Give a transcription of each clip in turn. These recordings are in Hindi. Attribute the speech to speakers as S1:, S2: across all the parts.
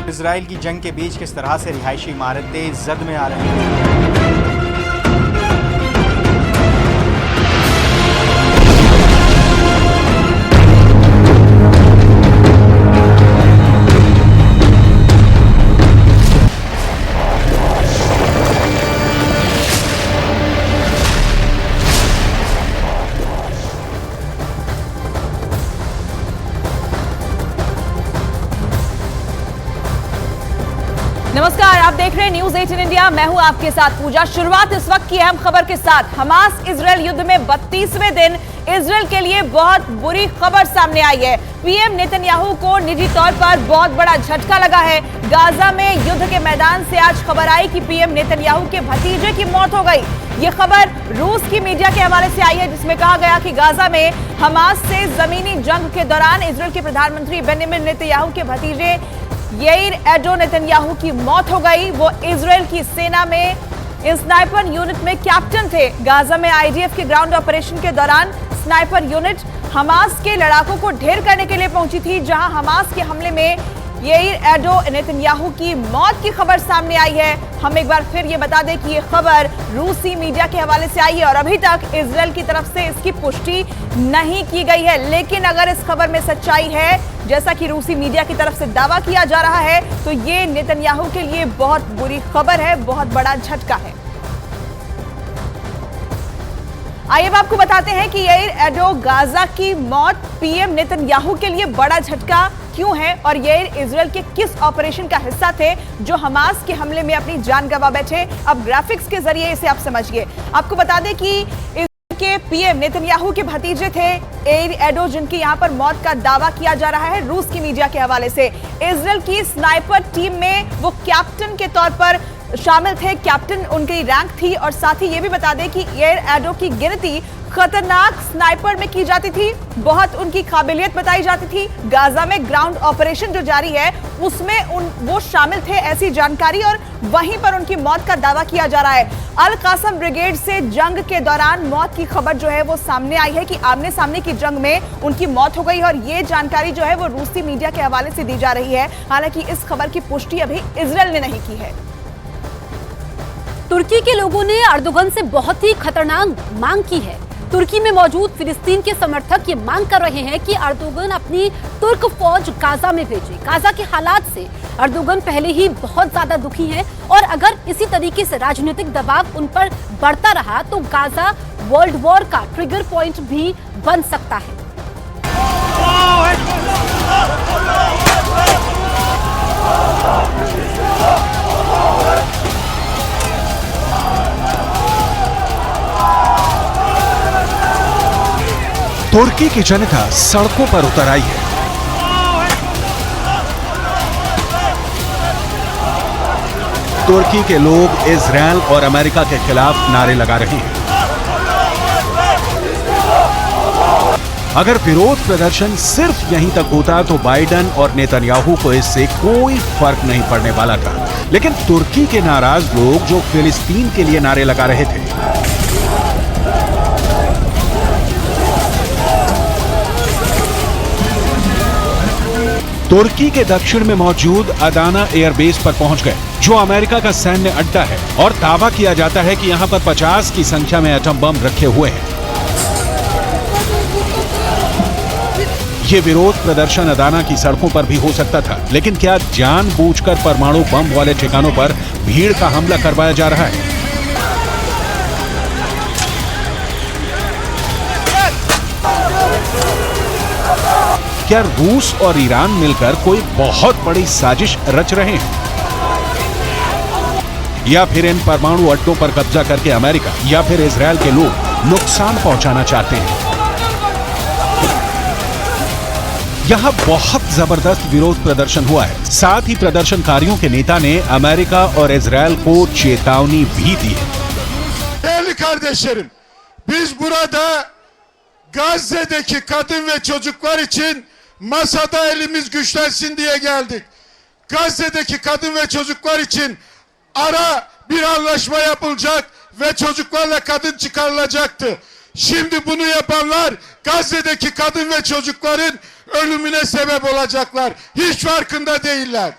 S1: इजराइल की जंग के बीच किस तरह से रिहायशी इमारतें जद में आ रही हैं।
S2: नमस्कार, आप देख रहे हैं न्यूज 18 इंडिया। मैं हूं आपके साथ पूजा। शुरुआत इस वक्त की अहम खबर के साथ। हमास इजराइल युद्ध में 32वें दिन इजराइल के लिए बहुत बुरी खबर सामने आई है। पीएम नेतन्याहू को निजी तौर पर बहुत बड़ा झटका लगा है। गाजा में युद्ध के मैदान से आज खबर आई कि पीएम नेतन्याहू के भतीजे की मौत हो गई। ये खबर रूस की मीडिया के हवाले से आई है, जिसमें कहा गया कि गाजा में हमास से जमीनी जंग के दौरान इजराइल के प्रधानमंत्री बेंजामिन नेतन्याहू के भतीजे याईर एडो नेतन्याहू की मौत हो गई। वो इजराइल की सेना में स्नाइपर यूनिट में कैप्टन थे। गाजा में आईडीएफ के ग्राउंड ऑपरेशन के दौरान स्नाइपर यूनिट हमास के लड़ाकों को ढेर करने के लिए पहुंची थी, जहां हमास के हमले में याईर एडो नेतन्याहू की मौत की खबर सामने आई है। हम एक बार फिर ये बता दें कि ये खबर रूसी मीडिया के हवाले से आई है और अभी तक इजराइल की तरफ से इसकी पुष्टि नहीं की गई है। लेकिन अगर इस खबर में सच्चाई है, जैसा कि रूसी मीडिया की तरफ से दावा किया जा रहा है, तो ये नेतन्याहू के लिए बहुत बुरी खबर है, बहुत बड़ा झटका है। आइए अब आपको बताते हैं कि याईर एडो गाजा की मौत पीएम नेतन्याहू के लिए बड़ा झटका क्यों है और याईर इजराइल के किस ऑपरेशन का हिस्सा थे जो हमास के हमले में अपनी जान गंवा बैठे। अब ग्राफिक्स के जरिए इसे आप समझिए। आपको बता दें कि इजराइल के पीएम नेतन्याहू के भतीजे थे याईर एडो, जिनकी यहां पर मौत का दावा किया जा रहा है रूस की मीडिया के हवाले से। इजराइल की स्नाइपर टीम में वो कैप्टन के तौर पर शामिल थे, कैप्टन उनकी रैंक थी। और साथ ही ये भी बता दें कि याईर एडो की गिनती खतरनाक स्नाइपर में की जाती थी, बहुत उनकी काबिलियत बताई जाती थी। गाजा में ग्राउंड ऑपरेशन जो जारी है उसमें वो शामिल थे, ऐसी जानकारी, और वहीं पर उनकी मौत का दावा किया जा रहा है। अल कासम ब्रिगेड से जंग के दौरान मौत की खबर जो है वो सामने आई है कि आमने सामने की जंग में उनकी मौत हो गई और ये जानकारी जो है वो रूसी मीडिया के हवाले से दी जा रही है। हालांकि इस खबर की पुष्टि अभी इजराइल ने नहीं की है।
S3: तुर्की के लोगों ने अर्दोगन से बहुत ही खतरनाक मांग की है। तुर्की में मौजूद फिलिस्तीन के समर्थक ये मांग कर रहे हैं कि अर्दोगन अपनी तुर्क फौज गाजा में भेजे। गाजा के हालात से अर्दोगन पहले ही बहुत ज्यादा दुखी हैं और अगर इसी तरीके से राजनीतिक दबाव उन पर बढ़ता रहा तो गाजा वर्ल्ड वॉर का ट्रिगर पॉइंट भी बन सकता है।
S4: तुर्की की जनता सड़कों पर उतर आई है। तुर्की के लोग इजराइल और अमेरिका के खिलाफ नारे लगा रहे हैं। अगर विरोध प्रदर्शन सिर्फ यहीं तक होता तो बाइडेन और नेतन्याहू को इससे कोई फर्क नहीं पड़ने वाला था। लेकिन तुर्की के नाराज लोग जो फिलिस्तीन के लिए नारे लगा रहे थे, तुर्की के दक्षिण में मौजूद अदाना एयरबेस पर पहुंच गए, जो अमेरिका का सैन्य अड्डा है और दावा किया जाता है कि यहां पर 50 की संख्या में एटम बम रखे हुए हैं। ये विरोध प्रदर्शन अदाना की सड़कों पर भी हो सकता था, लेकिन क्या जानबूझकर परमाणु बम वाले ठिकानों पर भीड़ का हमला करवाया जा रहा है? क्या रूस और ईरान मिलकर कोई बहुत बड़ी साजिश रच रहे हैं? या फिर इन परमाणु अड्डों पर कब्जा करके अमेरिका या फिर इजराइल के लोग नुकसान पहुंचाना चाहते हैं? यहां बहुत जबरदस्त विरोध प्रदर्शन हुआ है। साथ ही प्रदर्शनकारियों के नेता ने अमेरिका और इजराइल को चेतावनी भी दी है।
S5: Değerli kardeşlerim, biz burada Gazze'deki kadın ve çocuklar için masada elimiz güçlensin diye geldik. Gazze'deki kadın ve çocuklar için ara bir anlaşma yapılacak ve çocuklarla kadın çıkarılacaktı. Şimdi bunu yapanlar Gazze'deki kadın ve çocukların ölümüne sebep olacaklar. Hiç farkında değiller.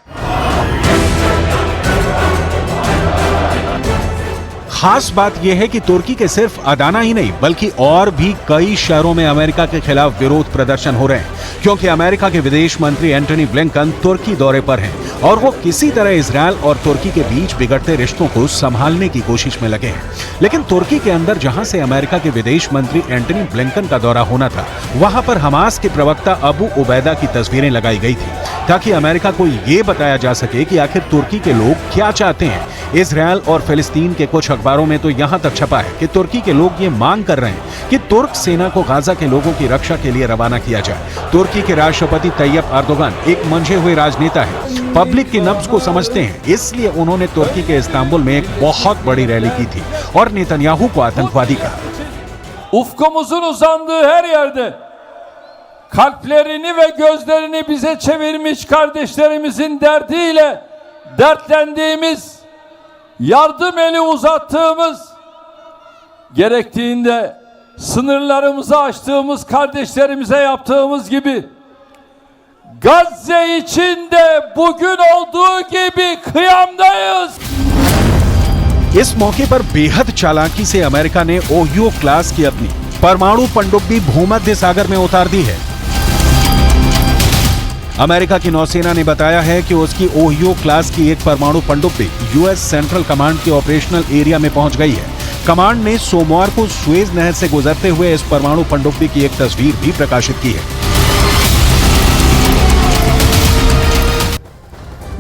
S4: खास बात यह है कि तुर्की के सिर्फ अदाना ही नहीं बल्कि और भी कई शहरों में अमेरिका के खिलाफ विरोध प्रदर्शन हो रहे हैं, क्योंकि अमेरिका के विदेश मंत्री एंटनी ब्लिंकन तुर्की दौरे पर हैं और वो किसी तरह इजरायल और तुर्की के बीच बिगड़ते रिश्तों को संभालने की कोशिश में लगे हैं। लेकिन तुर्की के अंदर जहां से अमेरिका के विदेश मंत्री एंटनी ब्लिंकन का दौरा होना था, वहां पर हमास के प्रवक्ता अबू उबैदा की तस्वीरें लगाई गई थी ताकि अमेरिका को ये बताया जा सके कि आखिर तुर्की के लोग क्या चाहते हैं। इजरायल और फिलिस्तीन के कुछ अखबारों में तो यहां तक छपा है कि तुर्की के लोग ये मांग कर रहे हैं कि तुर्क सेना को गाजा के लोगों की रक्षा के लिए रवाना किया जाए। तुर्की के राष्ट्रपति तैयब एर्दोगान एक मंझे हुए राजनेता है, पब्लिक की नब्ज को समझते हैं, इसलिए उन्होंने तुर्की के इस्तांबुल में एक बहुत बड़ी रैली की थी और नेतन्याहू को आतंकवादी कहा।
S6: Ufkumuzun uzandığı her yerde kalplerini ve gözlerini bize çevirmiş kardeşlerimizin derdiyle dertlendiğimiz, yardım eli uzattığımız, gerektiğinde sınırlarımızı açtığımız kardeşlerimize yaptığımız gibi Gazze için de bugün olduğu gibi kıyamdayız.
S4: इस मौके पर बेहद चालाकी से अमेरिका ने ओहियो क्लास की अपनी परमाणु पनडुब्बी भूमध्य सागर में उतार दी है। अमेरिका की नौसेना ने बताया है कि उसकी ओहियो क्लास की एक परमाणु पनडुब्बी यूएस सेंट्रल कमांड के ऑपरेशनल एरिया में पहुंच गई है। कमांड ने सोमवार को सुएज नहर से गुजरते हुए इस परमाणु पनडुब्बी की एक तस्वीर भी प्रकाशित की है।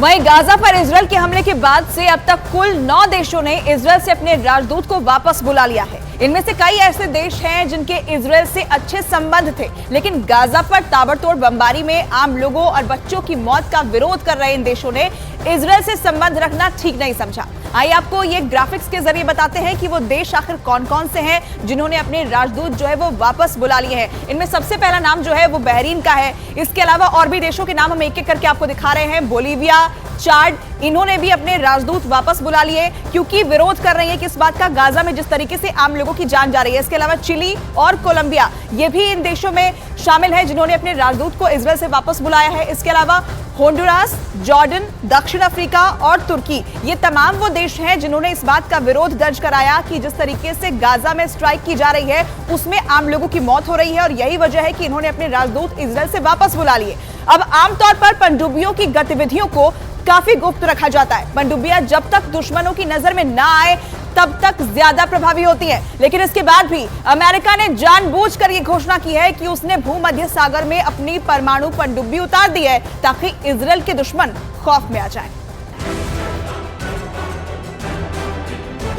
S2: वहीं गाजा पर इजरायल के हमले के बाद से अब तक कुल 9 देशों ने इजरायल से अपने राजदूत को वापस बुला लिया है। इनमें से कई ऐसे देश हैं जिनके इजरायल से अच्छे संबंध थे, लेकिन गाजा पर ताबड़तोड़ बमबारी में आम लोगों और बच्चों की मौत का विरोध कर रहे इन देशों ने इजरायल से संबंध रखना ठीक नहीं समझा। आइए आपको ये ग्राफिक्स के जरिए बताते हैं कि वो देश आखिर कौन कौन से हैं जिन्होंने अपने राजदूत जो है वो वापस बुला लिए हैं। इनमें सबसे पहला नाम जो है वो बहरीन का है। इसके अलावा और भी देशों के नाम हम एक एक करके आपको दिखा रहे हैं। बोलीविया, चाड, इन्होंने भी अपने राजदूत वापस बुला लिए क्योंकि विरोध कर रही है कि इस बात का गाजा में जिस तरीके से आम लोगों की जान जा रही है। इसके अलावा चिली और कोलंबिया, ये भी इन देशों में शामिल है जिन्होंने अपने राजदूत को इजरायल से वापस बुलाया है। इसके अलावा होंडुरास, जॉर्डन, दक्षिण अफ्रीका और तुर्की, ये तमाम वो देश हैं जिन्होंने इस बात का विरोध दर्ज कराया कि जिस तरीके से गाजा में स्ट्राइक की जा रही है उसमें आम लोगों की मौत हो रही है और यही वजह है कि इन्होंने अपने राजदूत इजरायल से वापस बुला लिए। अब आमतौर पर पनडुब्बियों की गतिविधियों को काफी गुप्त रखा जाता है। पनडुब्बियां जब तक दुश्मनों की नजर में ना आए तब तक ज्यादा प्रभावी होती है, लेकिन इसके बाद भी अमेरिका ने जानबूझकर यह घोषणा की है कि उसने भूमध्य सागर में अपनी परमाणु पनडुब्बी उतार दी है ताकि इजरायल के दुश्मन खौफ में आ जाएं।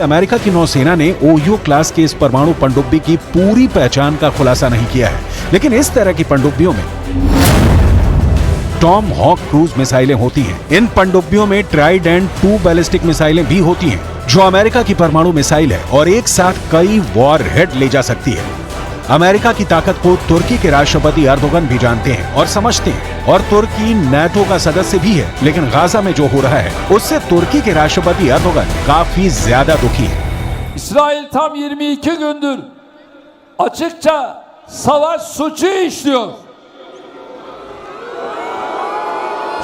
S4: अमेरिका की नौसेना ने ओहियो क्लास की इस परमाणु पनडुब्बी की पूरी पहचान का खुलासा नहीं किया है, लेकिन इस तरह की पनडुब्बियों में टॉम हॉक क्रूज मिसाइलें होती हैं। इन पनडुब्बियों में ट्राइडेंट 2 बैलिस्टिक मिसाइलें भी होती हैं, जो अमेरिका की परमाणु मिसाइल है और एक साथ कई वॉर हेड ले जा सकती है। अमेरिका की ताकत को तुर्की के राष्ट्रपति एर्दोगन भी जानते हैं और समझते हैं, और तुर्की नाटो का सदस्य भी है, लेकिन गाजा में जो हो रहा है उससे तुर्की के राष्ट्रपति एर्दोगन काफी ज्यादा दुखी है।
S6: İsrail tam 22 gündür açıkça savaş suçu işliyor.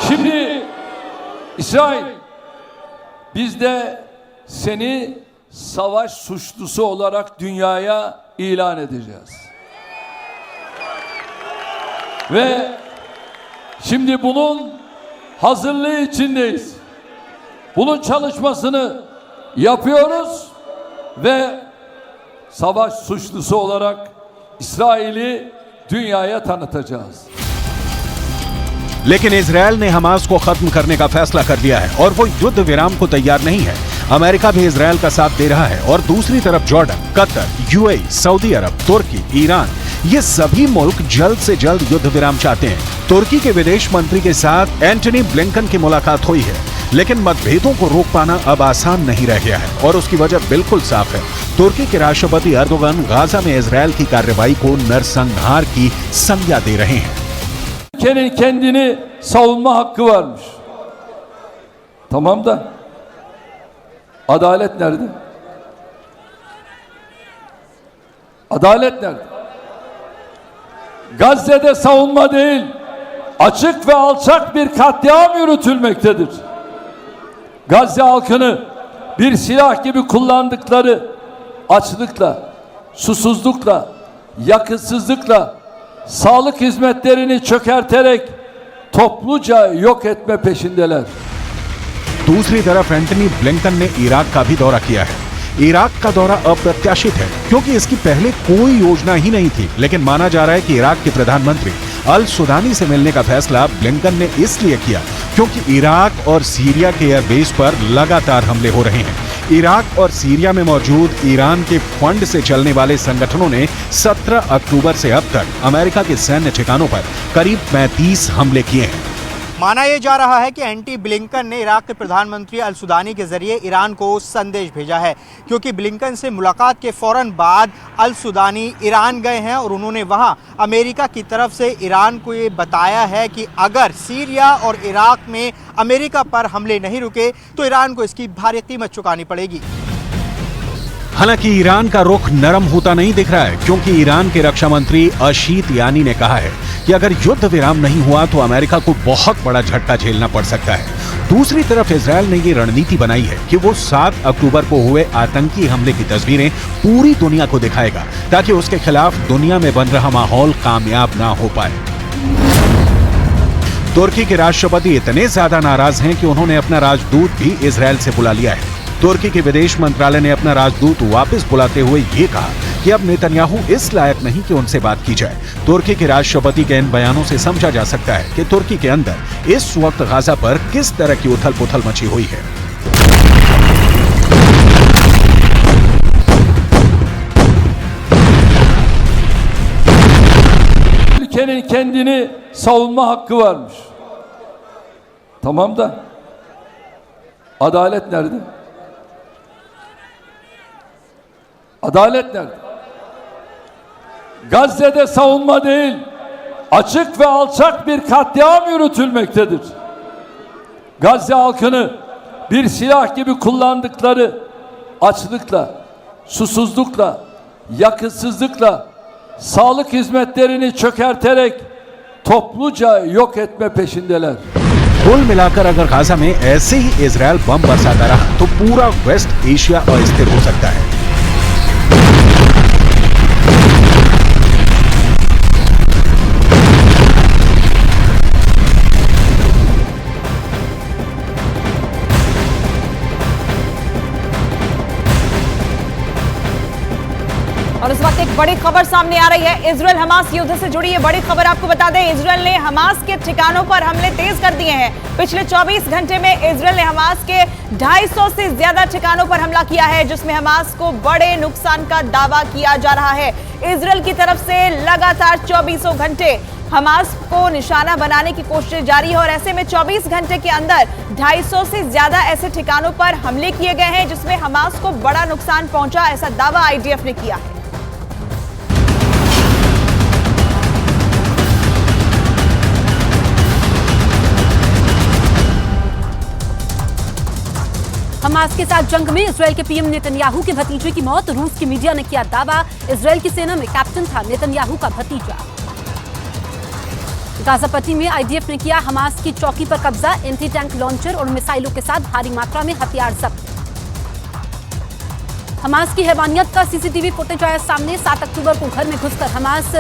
S6: Şimdi İsrail, biz de seni savaş suçlusu olarak dünyaya ilan edeceğiz. Ve şimdi bunun hazırlığı içindeyiz. Bunun çalışmasını yapıyoruz ve savaş suçlusu olarak İsrail'i dünyaya tanıtacağız.
S4: लेकिन इजरायल ने हमास को खत्म करने का फैसला कर दिया है और वो युद्ध विराम को तैयार नहीं है। अमेरिका भी इजरायल का साथ दे रहा है और दूसरी तरफ जॉर्डन, कतर, यूएई, सऊदी अरब, तुर्की, ईरान, ये सभी मुल्क जल्द से जल्द युद्ध विराम चाहते हैं। तुर्की के विदेश मंत्री के साथ एंटनी ब्लिंकन की मुलाकात हुई है, लेकिन मतभेदों को रोक पाना अब आसान नहीं रह गया है और उसकी वजह बिल्कुल साफ है। तुर्की के राष्ट्रपति एर्दोगन गाजा में इजरायल की कार्रवाई को नरसंहार की संज्ञा दे रहे हैं।
S6: Ülkenin kendini savunma hakkı varmış. Tamam da adalet nerede? Adalet nerede? Gazze'de savunma değil, açık ve alçak bir katliam yürütülmektedir. Gazze halkını bir silah gibi kullandıkları açlıkla, susuzlukla, yakıtsızlıkla, sağlık hizmetlerini çökerterek topluca yok etme peşindeler.
S4: दूसरी तरफ एंटनी ब्लिंकन ने इराक का भी दौरा किया है। इराक का दौरा अप्रत्याशित है क्योंकि इसकी पहले कोई योजना ही नहीं थी, लेकिन माना जा रहा है कि इराक के प्रधानमंत्री अल सुदानी से मिलने का फैसला ब्लिंकन ने इसलिए किया क्योंकि इराक और सीरिया के एयरबेस पर लगातार हमले हो रहे हैं। इराक और सीरिया में मौजूद ईरान के फंड से चलने वाले संगठनों ने 17 अक्टूबर से अब तक अमेरिका के सैन्य ठिकानों पर करीब 35 हमले किए हैं।
S1: माना यह जा रहा है कि एंटी ब्लिंकन ने इराक के प्रधानमंत्री अल सुदानी के जरिए ईरान को संदेश भेजा है, क्योंकि ब्लिंकन से मुलाकात के फौरन बाद अल सुदानी ईरान गए हैं और उन्होंने वहां अमेरिका की तरफ से ईरान को ये बताया है कि अगर सीरिया और इराक में अमेरिका पर हमले नहीं रुके तो ईरान को इसकी भारी कीमत चुकानी पड़ेगी।
S4: हालांकि ईरान का रुख नरम होता नहीं दिख रहा है, क्योंकि ईरान के रक्षा मंत्री अशीत यानी ने कहा है कि अगर युद्ध विराम नहीं हुआ तो अमेरिका को बहुत बड़ा झटका झेलना पड़ सकता है। दूसरी तरफ इजरायल ने ये रणनीति बनाई है कि वो 7 अक्टूबर को हुए आतंकी हमले की तस्वीरें पूरी दुनिया को दिखाएगा, ताकि उसके खिलाफ दुनिया में बन रहा माहौल कामयाब ना हो पाए। तुर्की के राष्ट्रपति इतने ज्यादा नाराज हैं कि उन्होंने अपना राजदूत भी इजरायल से बुला लिया है। तुर्की के विदेश मंत्रालय ने अपना राजदूत वापस बुलाते हुए ये कहा कि अब नेतन्याहू इस लायक नहीं कि उनसे बात की जाए। तुर्की के राष्ट्रपति के इन बयानों से समझा जा सकता है कि तुर्की के अंदर इस वक्त गाजा पर किस तरह की उथल पुथल मची हुई है।
S6: Ülkenin kendini savunma hakkı varmış. Tamam da adalet nerede? Adalet nerede? Gazze'de savunma değil, açık ve alçak bir katliam yürütülmektedir. Gazze halkını bir silah gibi kullandıkları açlıkla, susuzlukla, yakıtsızlıkla, sağlık hizmetlerini çökerterek topluca yok etme peşindeler.
S4: कुल मिलाकर अगर गाजा में ऐसे ही इजरायल बम बरसाता रहा तो पूरा वेस्ट एशिया अस्थिर हो सकता है।
S2: और इस वक्त एक बड़ी खबर सामने आ रही है। इजरायल हमास युद्ध से जुड़ी ये बड़ी खबर आपको बता दें, इजरायल ने हमास के ठिकानों पर हमले तेज कर दिए हैं। पिछले 24 घंटे में इजरायल ने हमास के 250 से ज्यादा ठिकानों पर हमला किया है, जिसमें हमास को बड़े नुकसान का दावा किया जा रहा है। इजरायल की तरफ से लगातार 24 घंटे हमास को निशाना बनाने की कोशिश जारी है और ऐसे में 24 घंटे के अंदर 250 से ज्यादा ऐसे ठिकानों पर हमले किए गए हैं, जिसमें हमास को बड़ा नुकसान पहुंचा, ऐसा दावा आईडीएफ ने किया है।
S3: हमास के साथ जंग में इजरायल के पीएम नेतन्याहू के भतीजे की मौत, रूस की मीडिया ने किया दावा, इजरायल की सेना में कैप्टन था नेतन्याहू का भतीजा। गाजा पट्टी में आईडीएफ ने किया हमास की चौकी पर कब्जा, एंटी टैंक लॉन्चर और मिसाइलों के साथ भारी मात्रा में हथियार जब्त। हमास की हैवानियत का सीसीटीवी फुटेज आया सामने। 7 अक्टूबर को घर में घुसकर हमास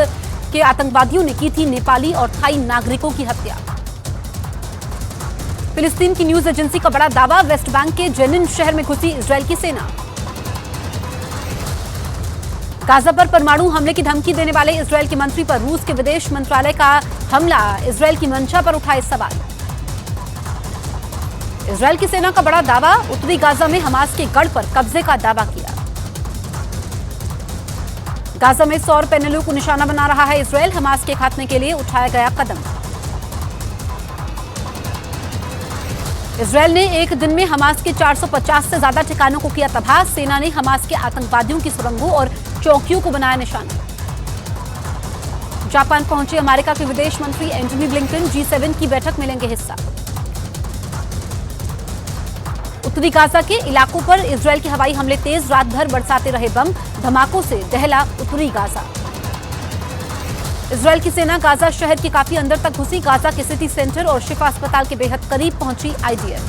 S3: के आतंकवादियों ने की थी नेपाली और थाई नागरिकों की हत्या। फिलिस्तीन की न्यूज एजेंसी का बड़ा दावा, वेस्ट बैंक के जेनिन शहर में घुसी इजरायल की सेना। गाजा पर परमाणु हमले की धमकी देने वाले इजरायल के मंत्री पर रूस के विदेश मंत्रालय का हमला, इजरायल की मंशा पर उठाए सवाल। इजरायल की सेना का बड़ा दावा, उत्तरी गाजा में हमास के गढ़ पर कब्जे का दावा किया। गाजा में सौर पैनलों को निशाना बना रहा है इजरायल, हमास के खात्मे के लिए उठाया गया कदम। इजरायल ने एक दिन में हमास के 450 से ज्यादा ठिकानों को किया तबाह, सेना ने हमास के आतंकवादियों की सुरंगों और चौकियों को बनाया निशाना। जापान पहुंचे अमेरिका के विदेश मंत्री एंटनी ब्लिंकन, G7 की बैठक में लेंगे हिस्सा। उत्तरी गाजा के इलाकों पर इजरायल के हवाई हमले तेज, रात भर बरसाते रहे बम, धमाकों से दहला उत्तरी गाजा। इजरायल की सेना गाजा शहर के काफी अंदर तक घुसी, गाजा के सिटी सेंटर और शिफा अस्पताल के बेहद करीब पहुंची आईडीएफ।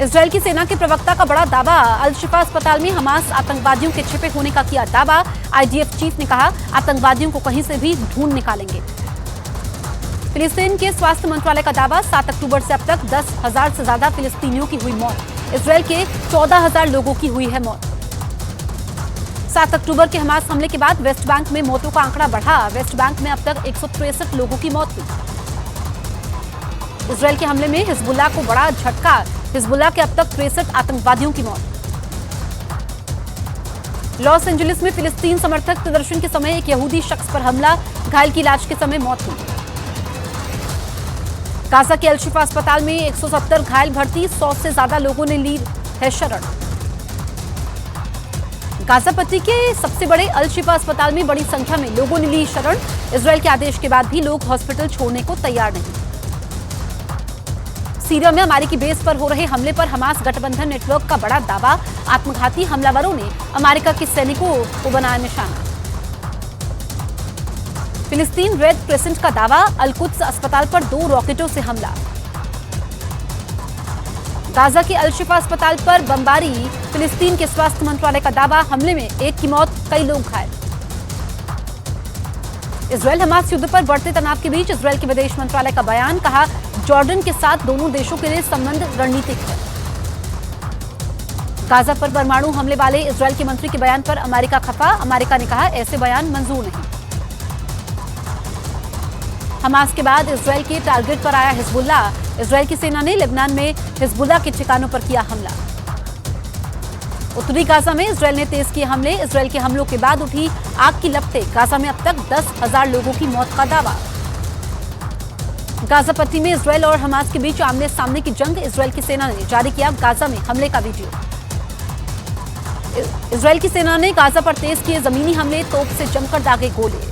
S3: इजरायल की सेना के प्रवक्ता का बड़ा दावा। अल शिफा अस्पताल में हमास आतंकवादियों के छिपे होने का किया दावा। आईडीएफ चीफ ने कहा, आतंकवादियों को कहीं से भी ढूंढ निकालेंगे। फिलिस्तीन के स्वास्थ्य मंत्रालय का दावा, 7 अक्टूबर से अब तक 10,000 से ज्यादा फिलिस्तीनियों की हुई मौत। इजरायल के 14,000 लोगों की हुई है मौत। 7 अक्टूबर के हमास हमले के बाद वेस्ट बैंक में मौतों का आंकड़ा बढ़ा। वेस्ट बैंक में अब तक 163 लोगों की मौत हुई। इजरायल के हमले में हिजबुल्लाह को बड़ा झटका। हिजबुल्लाह के अब तक 63 आतंकवादियों की मौत। लॉस एंजलिस में फिलिस्तीन समर्थक प्रदर्शन के समय एक यहूदी शख्स पर हमला, घायल की इलाज के समय मौत हुई। गाजा के अल शिफा अस्पताल में 170 घायल भर्ती, 100 से ज्यादा लोगों ने ली है शरण। गाजा पट्टी के सबसे बड़े अल शिफा अस्पताल में बड़ी संख्या में लोगों ने ली शरण। इजरायल के आदेश के बाद भी लोग हॉस्पिटल छोड़ने को तैयार नहीं। सीरिया में अमेरिकी बेस पर हो रहे हमले पर हमास गठबंधन नेटवर्क का बड़ा दावा। आत्मघाती हमलावरों ने अमेरिका के सैनिकों को बनाया निशाना। फिलिस्तीन रेड क्रिसेंट का दावा, अल-कुद्स अस्पताल पर 2 रॉकेटों से हमला। गाजा के अल शिफा अस्पताल पर बमबारी, फिलिस्तीन के स्वास्थ्य मंत्रालय का दावा, हमले में 1 की मौत, कई लोग घायल। इजरायल हमास युद्ध पर बढ़ते तनाव के बीच इजरायल के विदेश मंत्रालय का बयान, कहा, जॉर्डन के साथ दोनों देशों के लिए संबंध रणनीतिक है। गाजा पर परमाणु हमले वाले इजरायल के मंत्री के बयान पर अमेरिका खफा। अमेरिका ने कहा, ऐसे बयान मंजूर नहीं। हमास के बाद इजरायल के टारगेट पर आया हिजबुल्लाह। इजरायल की सेना ने लेबनान में हिजबुल्लाह के ठिकानों पर किया हमला। उत्तरी गाजा में इजरायल ने तेज किए हमले। इजरायल के हमलों के बाद उठी आग की लपटें। गाजा में अब तक 10,000 लोगों की मौत का दावा। गाजा पट्टी में इजरायल और हमास के बीच आमने सामने की जंग। इजरायल की सेना ने जारी किया गाजा में हमले का वीडियो। इजरायल की सेना ने गाजा पर तेज किए जमीनी हमले, तोप से जमकर दागे गोले।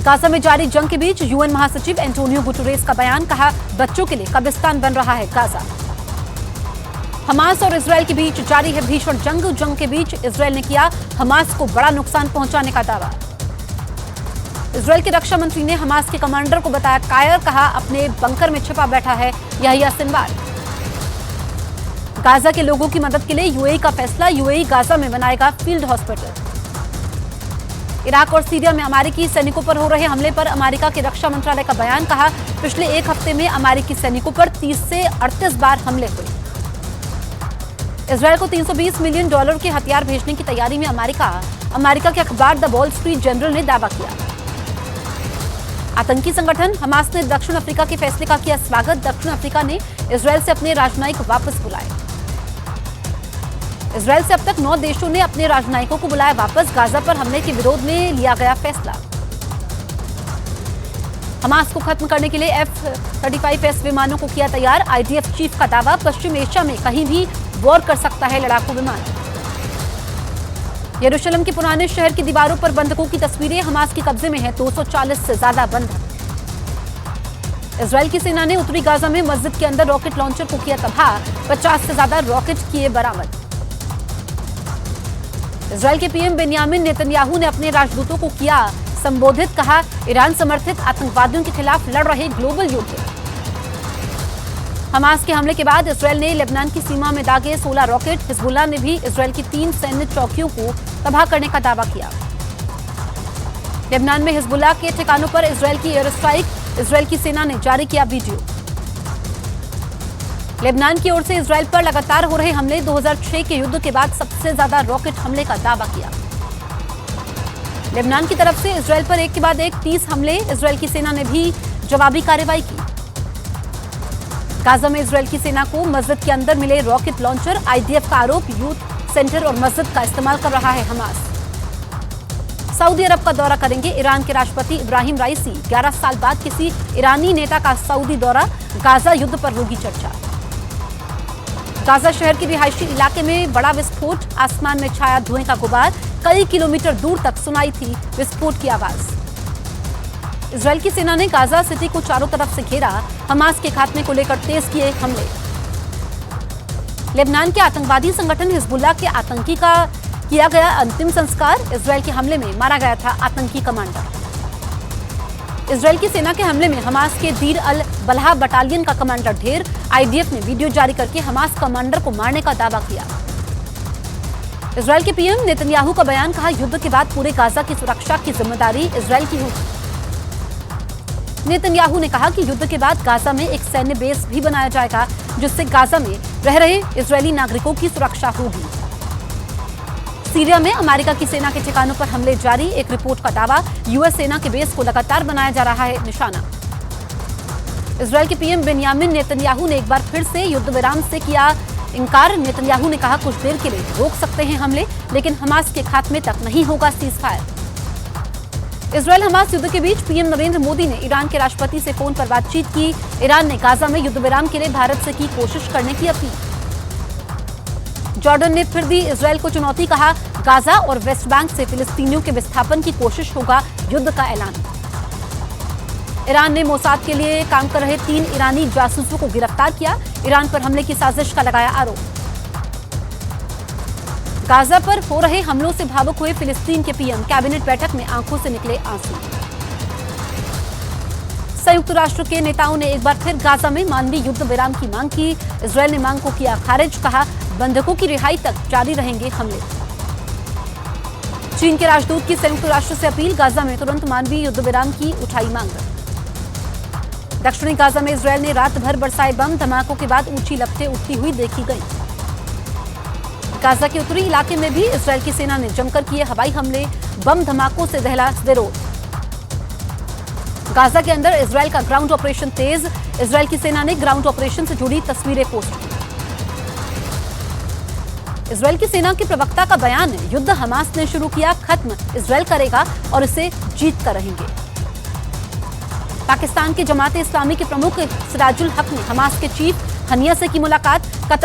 S3: गाजा में जारी जंग के बीच यूएन महासचिव एंटोनियो गुटेरेस का बयान, कहा, बच्चों के लिए कब्रिस्तान बन रहा है गाजा। हमास और इजरायल के बीच जारी है भीषण जंग। जंग के बीच इजरायल ने किया हमास को बड़ा नुकसान पहुंचाने का दावा। इजरायल के रक्षा मंत्री ने हमास के कमांडर को बताया कायर, कहा, अपने बंकर में छिपा बैठा है याहिया सिनवार। गाजा के लोगों की मदद के लिए यूएई का फैसला, यूएई गाजा में बनाएगा फील्ड हॉस्पिटल। इराक और सीरिया में अमेरिकी सैनिकों पर हो रहे हमले पर अमेरिका के रक्षा मंत्रालय का बयान, कहा, पिछले 1 हफ्ते में अमेरिकी सैनिकों पर 30 से 38 बार हमले हुए। इजरायल को $320 मिलियन के हथियार भेजने की तैयारी में अमेरिका के अखबार द वॉल स्ट्रीट जर्नल ने दावा किया। आतंकी संगठन हमास ने दक्षिण अफ्रीका के फैसले का किया स्वागत। दक्षिण अफ्रीका ने इजरायल से अपने राजनयिक वापस बुलाए। इजरायल से अब तक 9 देशों ने अपने राजनयिकों को बुलाया वापस। गाजा पर हमले के विरोध में लिया गया फैसला। हमास को खत्म करने के लिए F-35S विमानों को किया तैयार। आईडीएफ चीफ का दावा, पश्चिम एशिया में कहीं भी वॉर कर सकता है लड़ाकू विमान। यरूशलेम के पुराने शहर की दीवारों पर बंधकों की तस्वीरें। हमास के कब्जे में है 240 से ज्यादा बंधक। इजरायल की सेना ने उत्तरी गाजा में मस्जिद के अंदर रॉकेट लॉन्चर को किया तबाह। 50 से ज्यादा रॉकेट किए बरामद। इजरायल के पीएम बेन्यामिन नेतन्याहू ने अपने राजदूतों को किया संबोधित, कहा, ईरान समर्थित आतंकवादियों के खिलाफ लड़ रहे ग्लोबल युद्ध। हमास के हमले के बाद इजरायल ने लेबनान की सीमा में दागे 16 रॉकेट। हिजबुल्लाह ने भी इजरायल की 3 सैन्य चौकियों को तबाह करने का दावा किया। लेबनान में हिजबुल्लाह के ठिकानों पर इजरायल की एयर स्ट्राइक। इजरायल की सेना ने जारी किया वीडियो। लेबनान की ओर से इजरायल पर लगातार हो रहे हमले। 2006 के युद्ध के बाद सबसे ज्यादा रॉकेट हमले का दावा किया। लेबनान की तरफ से इजरायल पर एक के बाद एक 30 हमले। इजरायल की सेना ने भी जवाबी कार्रवाई की। गाजा में इजरायल की सेना को मस्जिद के अंदर मिले रॉकेट लॉन्चर। आईडीएफ का आरोप, यूथ सेंटर और मस्जिद का इस्तेमाल कर रहा है हमास। सऊदी अरब का दौरा करेंगे ईरान के राष्ट्रपति इब्राहिम राइसी। 11 साल बाद किसी ईरानी नेता का सऊदी दौरा। गाजा युद्ध पर होगी चर्चा। गाजा शहर के रिहायशी इलाके में बड़ा विस्फोट। आसमान में छाया धुएं का गुबार। कई किलोमीटर दूर तक सुनाई थी विस्फोट की आवाज। इजरायल की सेना ने गाजा सिटी को चारों तरफ से घेरा। हमास के खात्मे को लेकर तेज किए हमले। लेबनान के आतंकवादी संगठन हिजबुल्लाह के आतंकी का किया गया अंतिम संस्कार। इजरायल के हमले में मारा गया था आतंकी कमांडर। इजरायल की सेना के हमले में हमास के दीर अल बलहा बटालियन का कमांडर ढेर। आईडीएफ ने वीडियो जारी करके हमास कमांडर को मारने का दावा किया। इजरायल के पीएम नेतन्याहू का बयान, कहा युद्ध के बाद पूरे गाजा की सुरक्षा की जिम्मेदारी इजरायल की होगी। नेतन्याहू ने कहा कि युद्ध के बाद गाजा में एक सैन्य बेस भी बनाया जाएगा, जिससे गाजा में रह रहे इजरायली नागरिकों की सुरक्षा होगी। सीरिया में अमेरिका की सेना के ठिकानों पर हमले जारी, एक रिपोर्ट का दावा, यूएस सेना के बेस को लगातार बनाया जा रहा है निशाना। इजरायल के पीएम बेंयामिन नेतन्याहू ने एक बार फिर से युद्ध विराम से किया इनकार। नेतन्याहू ने कहा कुछ देर के लिए रोक सकते हैं हमले, लेकिन हमास के खात्मे तक नहीं होगा सीज फायर। इजरायल हमास युद्ध के बीच पीएम नरेंद्र मोदी ने ईरान के राष्ट्रपति से फोन पर बातचीत की। ईरान ने गाजा में युद्ध विराम के लिए भारत से की कोशिश करने की अपील। जॉर्डन ने फिर दी इजरायल को चुनौती, कहा गाजा और वेस्ट बैंक से फिलिस्तीनियों के विस्थापन की कोशिश होगा युद्ध का ऐलान। ईरान ने मोसाद के लिए काम कर रहे 3 ईरानी जासूसों को गिरफ्तार किया। ईरान पर हमले की साजिश का लगाया आरोप। गाजा पर हो रहे हमलों से भावुक हुए फिलिस्तीन के पीएम, कैबिनेट बैठक में आंखों से निकले आंसू। संयुक्त राष्ट्र के नेताओं ने एक बार फिर गाजा में मानवीय युद्ध विराम की मांग की। इजरायल ने मांग को किया खारिज, कहा बंधकों की रिहाई तक जारी रहेंगे हमले। चीन के राजदूत की संयुक्त राष्ट्र से अपील, गाजा में तुरंत मानवीय युद्ध विराम की उठाई मांग। दक्षिणी गाजा में इजरायल ने रात भर बरसाए बम, धमाकों के बाद ऊंची लपटें उठती हुई देखी गई। गाजा के उत्तरी इलाके में भी इजरायल की सेना ने जमकर किए हवाई हमले, बम धमाकों से दहला सदेरोत। गाजा के अंदर इजरायल का ग्राउंड ऑपरेशन तेज, इजरायल की सेना ने ग्राउंड ऑपरेशन से जुड़ी तस्वीरें पोस्ट की। इजरायल की सेना के प्रवक्ता का बयान है, युद्ध हमास ने शुरू किया, खत्म इजरायल करेगा और इसे जीत कर रहेंगे। पाकिस्तान के जमात इस्लामी के प्रमुख सिराजुल हक ने हमास के चीफ हनिया से की मुलाकात। कतर